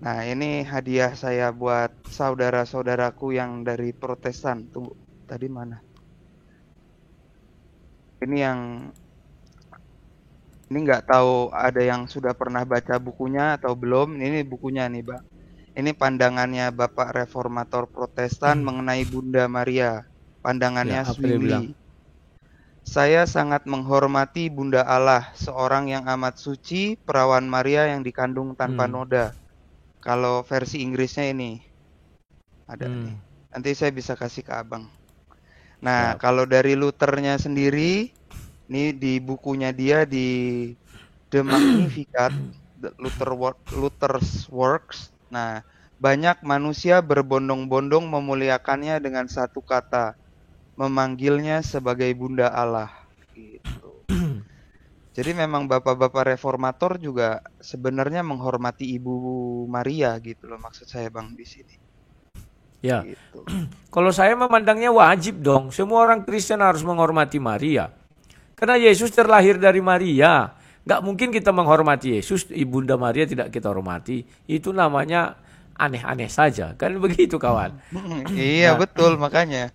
Nah, ini hadiah saya buat saudara-saudaraku yang dari Protestan. Tunggu, tadi mana? Ini yang ini nggak tahu ada yang sudah pernah baca bukunya atau belum. Ini bukunya nih, Bang. Ini pandangannya Bapak Reformator Protestan mengenai Bunda Maria. Ya, Pandangannya apa dia bilang? Zwingli. Saya sangat menghormati Bunda Allah, seorang yang amat suci, perawan Maria yang dikandung tanpa Hmm. noda. Kalau versi Inggrisnya ini ada nih. Hmm. Nanti saya bisa kasih ke Abang. Nah, Siap. kalau dari Luthernya sendiri, ini di bukunya dia di The Magnificat, Luther's Works. Nah, banyak manusia berbondong-bondong memuliakannya dengan satu kata, memanggilnya sebagai Bunda Allah. Gitu. Jadi memang bapak-bapak reformator juga sebenarnya menghormati Ibu Maria gitu loh maksud saya Bang di sini. Ya, Gitu. kalau saya memandangnya wajib dong. Semua orang Kristen harus menghormati Maria. Karena Yesus terlahir dari Maria. Gak mungkin kita menghormati Yesus, Ibunda Maria tidak kita hormati. Itu namanya aneh-aneh saja. Kan begitu kawan. Iya Nah, betul makanya.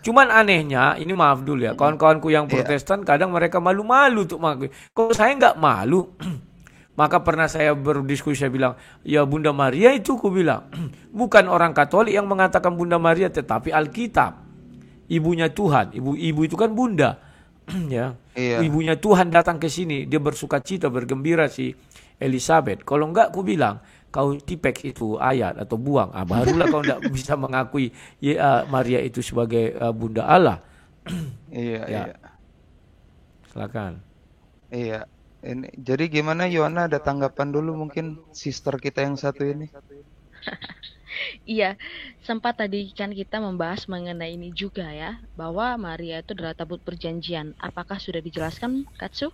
cuman anehnya, ini maaf dulu ya, kawan-kawanku yang Iya. Protestan kadang mereka malu-malu untuk mengakui. Kalau saya nggak malu, maka pernah saya berdiskusi, saya bilang, ya Bunda Maria itu, ku bilang, bukan orang Katolik yang mengatakan Bunda Maria, tetapi Alkitab. Ibunya Tuhan, ibu itu kan Bunda, ya. Iya. Ibunya Tuhan datang ke sini, dia bersuka cita, bergembira si Elizabeth. Kalau enggak, ku bilang, kau tipek itu ayat atau buang. Ah, barulah kau enggak bisa mengakui ya, Maria itu sebagai Bunda Allah. Iya, Ya, iya. silakan. Iya. Ini jadi gimana Yohana ada tanggapan dulu mungkin sister kita yang satu ini? Iya, sempat tadi kan kita membahas mengenai ini juga ya, bahwa Maria itu adalah tabut perjanjian. Apakah sudah dijelaskan, Katsu?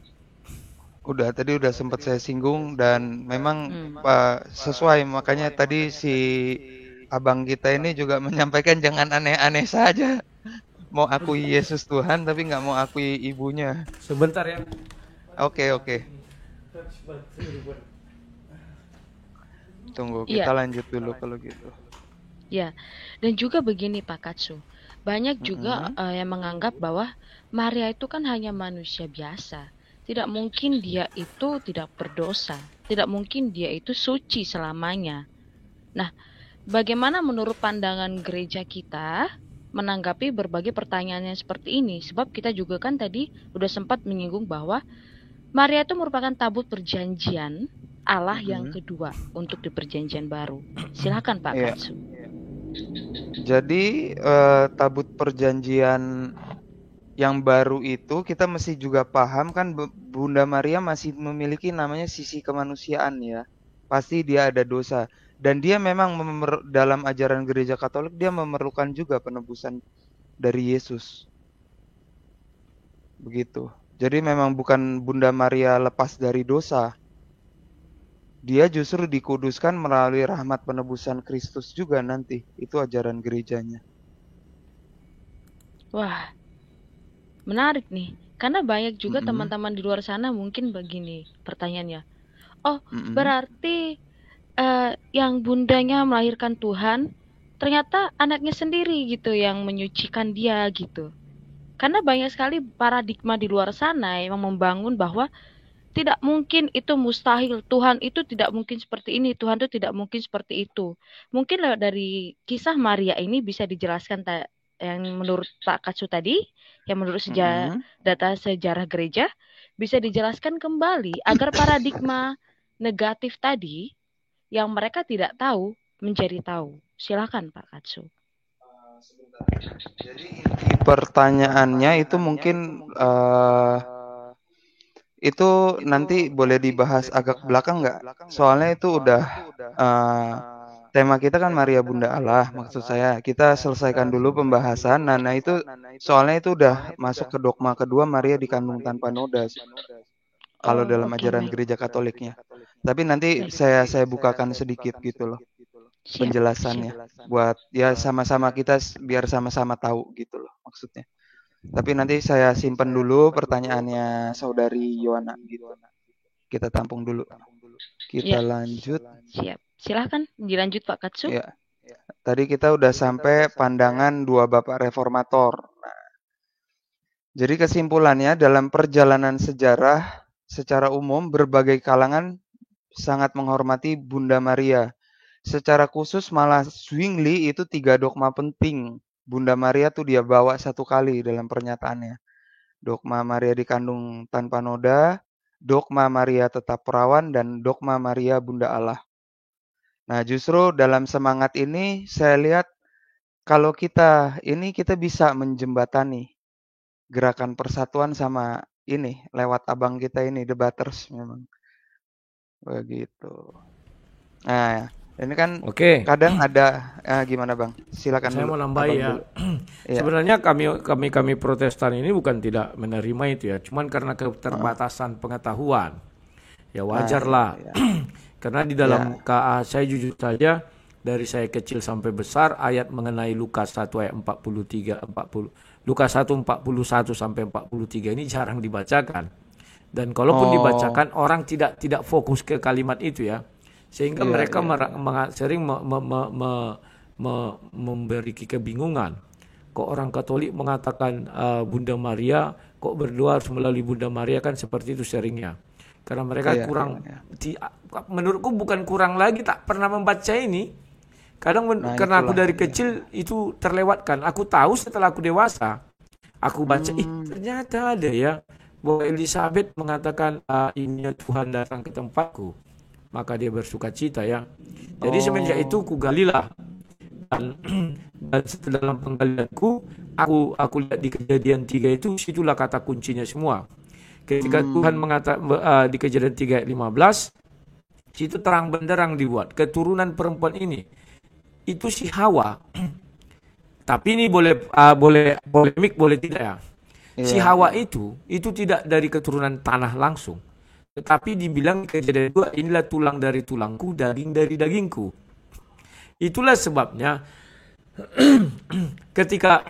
Udah tadi udah sempat saya singgung dan memang Hmm. sesuai makanya tadi si abang kita ini juga menyampaikan jangan aneh-aneh saja. Mau akui Yesus Tuhan tapi nggak mau akui ibunya. Sebentar ya. Oke, oke. Tunggu, kita Iya, lanjut dulu kalau gitu. ya. Dan juga begini Pak Katsu, banyak juga Mm-mm. yang menganggap bahwa Maria itu kan hanya manusia biasa. Tidak mungkin dia itu tidak berdosa. Tidak mungkin dia itu suci selamanya. Nah, bagaimana menurut pandangan gereja kita menanggapi berbagai pertanyaan yang seperti ini? Sebab kita juga kan tadi udah sempat menyinggung bahwa Maria itu merupakan tabut perjanjian Allah yang Mm-mm. kedua untuk di perjanjian baru. Silakan Pak Iya. Katsu. Jadi tabut perjanjian yang baru itu kita mesti juga paham kan Bunda Maria masih memiliki namanya sisi kemanusiaan ya. Pasti dia ada dosa dan dia memang dalam ajaran gereja Katolik dia memerlukan juga penebusan dari Yesus. Begitu. Jadi memang bukan Bunda Maria lepas dari dosa. Dia justru dikuduskan melalui rahmat penebusan Kristus juga nanti. Itu ajaran gerejanya. Wah, menarik nih. Karena banyak juga Mm-mm. teman-teman di luar sana mungkin begini pertanyaannya. Oh, Mm-mm. berarti yang bundanya melahirkan Tuhan, ternyata anaknya sendiri gitu yang menyucikan dia gitu. Karena banyak sekali paradigma di luar sana yang membangun bahwa tidak mungkin, itu mustahil, Tuhan itu tidak mungkin seperti ini, Tuhan itu tidak mungkin seperti itu. Mungkin lewat dari kisah Maria ini bisa dijelaskan yang menurut Pak Katsu tadi, yang menurut Mm-mm. data sejarah gereja, bisa dijelaskan kembali agar paradigma negatif tadi yang mereka tidak tahu menjadi tahu. Silakan Pak Katsu. Jadi inti pertanyaannya itu mungkin itu nanti boleh dibahas agak belakang nggak? Soalnya itu udah eh, tema kita kan Maria Bunda Allah. Maksud saya kita selesaikan dulu pembahasan. Nah itu soalnya itu udah masuk ke dogma kedua Maria dikandung tanpa noda sih. Kalau Oh, dalam oke, ajaran baik. gereja Katoliknya. Tapi nanti saya bukakan sedikit gitu loh Siap, siap. penjelasannya buat ya sama-sama kita biar sama-sama tahu gitu loh maksudnya. Tapi nanti saya simpen dulu pertanyaannya saudari Yohana gitu. Kita tampung dulu. Kita Ya, lanjut. siap. Silahkan dilanjut Pak Katsu. Ya, tadi kita udah sampai pandangan dua bapak reformator. Jadi kesimpulannya dalam perjalanan sejarah secara umum berbagai kalangan sangat menghormati Bunda Maria. Secara khusus malah Zwingli itu 3 dogma penting. Bunda Maria tuh dia bawa satu kali dalam pernyataannya. Dogma Maria dikandung tanpa noda, dogma Maria tetap perawan, dan dogma Maria Bunda Allah. Nah, justru dalam semangat ini saya lihat kalau kita bisa menjembatani gerakan persatuan sama ini lewat abang kita ini debaters memang begitu. Nah, ini kan Oke, kadang ada gimana Bang? Silakan saya dulu. mau nambahi Abang ya. dulu. Iya. Sebenarnya kami Protestan ini bukan tidak menerima itu ya, cuman karena keterbatasan pengetahuan. Ya wajarlah. Iya. Karena di dalam KA saya jujur saja dari saya kecil sampai besar ayat mengenai Lukas 1 ayat 43 40 Lukas 1 41 sampai 43 ini jarang dibacakan. Dan kalaupun dibacakan orang tidak fokus ke kalimat itu ya. Sehingga mereka sering memberi kebingungan. Kok orang Katolik mengatakan Bunda Maria, kok berdoa harus melalui Bunda Maria, kan seperti itu seringnya. Karena mereka menurutku bukan kurang lagi, tak pernah membaca ini. Kadang karena aku dari kecil itu terlewatkan. Aku tahu setelah aku dewasa, aku baca, ternyata ada ya, bahwa Elizabeth mengatakan ini Tuhan datang ke tempatku. Maka dia bersuka cita ya. Jadi semenjak itu kugalilah. Dan dalam penggalianku, aku lihat di Kejadian 3 itu, situlah kata kuncinya semua. Ketika Tuhan mengatakan di Kejadian 3 ayat 15, situ terang benderang dibuat keturunan perempuan ini itu si Hawa. Tapi ini boleh polemik, boleh tidak ya. Si Hawa itu tidak dari keturunan tanah langsung. Tetapi dibilang Kejadian 2, inilah tulang dari tulangku, daging dari dagingku. Itulah sebabnya ketika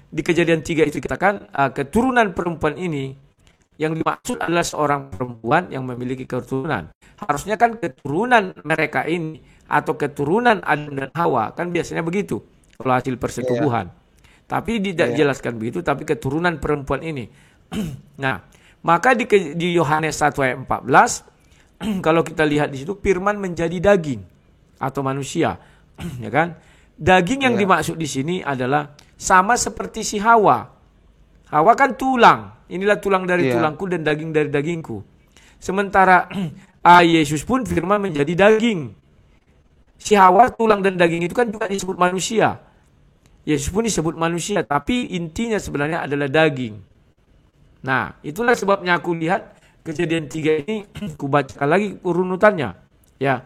di Kejadian 3 itu dikatakan keturunan perempuan ini, yang dimaksud adalah seorang perempuan yang memiliki keturunan. Harusnya kan keturunan mereka ini atau keturunan Adam dan Hawa, kan biasanya begitu kalau hasil persetubuhan. Tapi tidak jelaskan begitu, tapi keturunan perempuan ini. Nah, maka di Yohanes 1 ayat 14 kalau kita lihat di situ firman menjadi daging atau manusia, ya kan? Daging yang dimaksud di sini adalah sama seperti si Hawa. Hawa kan tulang. Inilah tulang dari tulangku dan daging dari dagingku. Sementara Yesus pun firman menjadi daging. Si Hawa tulang dan daging itu kan juga disebut manusia. Yesus pun disebut manusia, tapi intinya sebenarnya adalah daging. Nah, itulah sebabnya aku lihat Kejadian 3 ini, aku bacakan lagi urunutannya. Ya,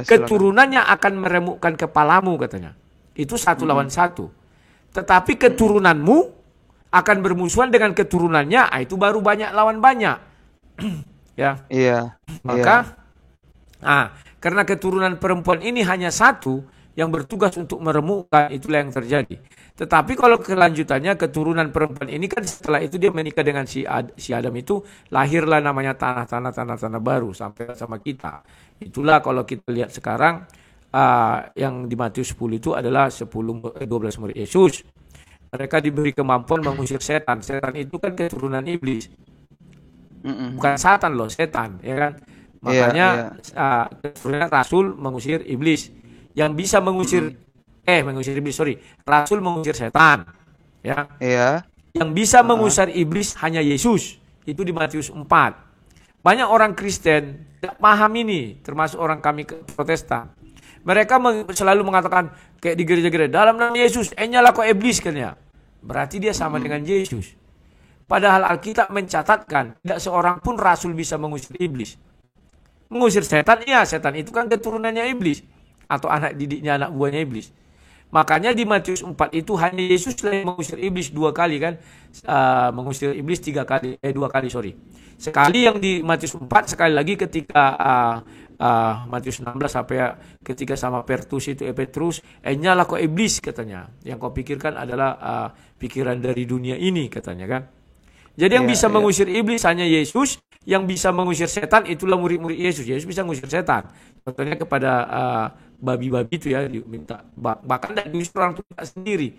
keturunannya akan meremukkan kepalamu katanya. Itu 1 lawan 1. Tetapi keturunanmu akan bermusuhan dengan keturunannya, itu baru banyak lawan banyak. Ya. Maka karena keturunan perempuan ini hanya satu yang bertugas untuk meremukkan, itulah yang terjadi. Tetapi kalau kelanjutannya keturunan perempuan ini kan setelah itu dia menikah dengan si Adam, itu lahirlah namanya tanah baru sampai sama kita. Itulah kalau kita lihat sekarang yang di Matius 10 itu adalah 12 murid Yesus. Mereka diberi kemampuan mengusir setan. Setan itu kan keturunan iblis. Bukan Satan loh, setan, ya kan? Makanya keturunan Rasul mengusir iblis. Yang bisa mengusir Rasul mengusir setan, ya. Yang bisa mengusir iblis hanya Yesus. Itu di Matius 4. Banyak orang Kristen tidak paham ini, termasuk orang kami Protestan. Mereka selalu mengatakan kayak di gereja-gereja, dalam nama Yesus, nyala kok iblis kan ya. Berarti dia sama dengan Yesus. Padahal Alkitab mencatatkan tidak seorang pun rasul bisa mengusir iblis. Mengusir setan, ya setan itu kan keturunannya iblis atau anak didiknya, anak buahnya iblis. Makanya di Matius 4 itu hanya Yesus yang mengusir iblis 2 kali kan, mengusir iblis 2 kali. Sekali yang di Matius 4, sekali lagi ketika Matius 16 sampai ketika sama Petrus nyala kok iblis katanya. Yang kau pikirkan adalah pikiran dari dunia ini katanya kan. Jadi yang Iya, bisa iya. mengusir iblis hanya Yesus, yang bisa mengusir setan itulah murid-murid Yesus. Yesus bisa mengusir setan. Contohnya kepada babi-babi itu ya, diminta bahkan tidak diusir orang tua sendiri.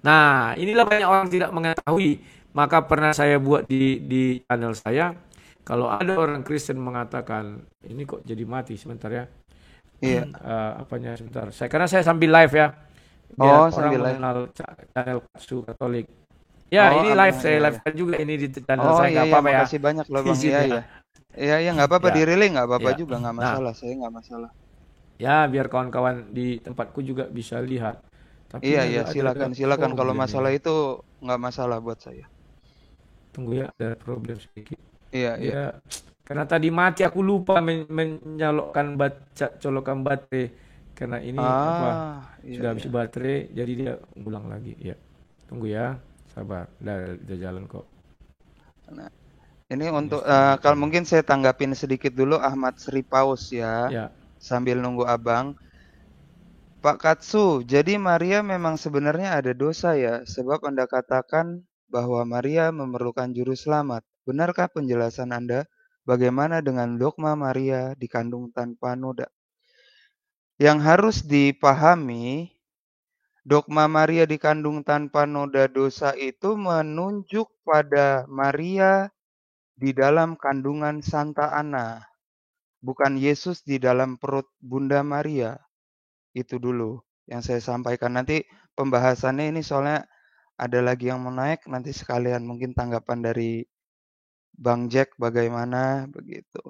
Nah, inilah banyak orang tidak mengetahui. Maka pernah saya buat di channel saya, kalau ada orang Kristen mengatakan ini kok jadi mati sebentar ya. Iya. Apanya sebentar. Karena saya sambil live ya. Oh, Biar orang sambil live. mengenal channel Katsu Katolik. Ya, Oh, ini aman, live saya iya, live iya. kan juga ini di channel Oh saya, iya nggak iya, apa-apa ya. makasih banyak loh Bang. Izin Iya ya. iya. Iya iya, nggak apa-apa, Ya. di relay nggak apa-apa Ya. juga, nggak Nah, masalah. Saya nggak masalah. ya biar kawan-kawan di tempatku juga bisa lihat. Tapi Iya ini iya, ada silakan silakan. Kalau problem masalah ini. itu nggak masalah buat saya. Tunggu ya, ada problem sedikit. Iya iya. Ya, karena tadi mati aku lupa menyalokkan colokan baterai. Karena ini Iya sudah iya. habis baterai, jadi dia ulang lagi. Ya, tunggu ya, sabar. Udah jalan kok. Nah, ini untuk kalau mungkin saya tanggapin sedikit dulu Ahmad Sri Paus ya. Ya, Sambil nunggu Abang. Pak Katsu, jadi Maria memang sebenarnya ada dosa ya, sebab Anda katakan bahwa Maria memerlukan juru selamat. Benarkah penjelasan Anda? Bagaimana dengan dogma Maria dikandung tanpa noda? Yang harus dipahami, dogma Maria dikandung tanpa noda dosa itu menunjuk pada Maria di dalam kandungan Santa Ana, bukan Yesus di dalam perut Bunda Maria. Itu dulu yang saya sampaikan. Nanti pembahasannya ini soalnya ada lagi yang mau naik, nanti sekalian mungkin tanggapan dari Bang Jack bagaimana begitu.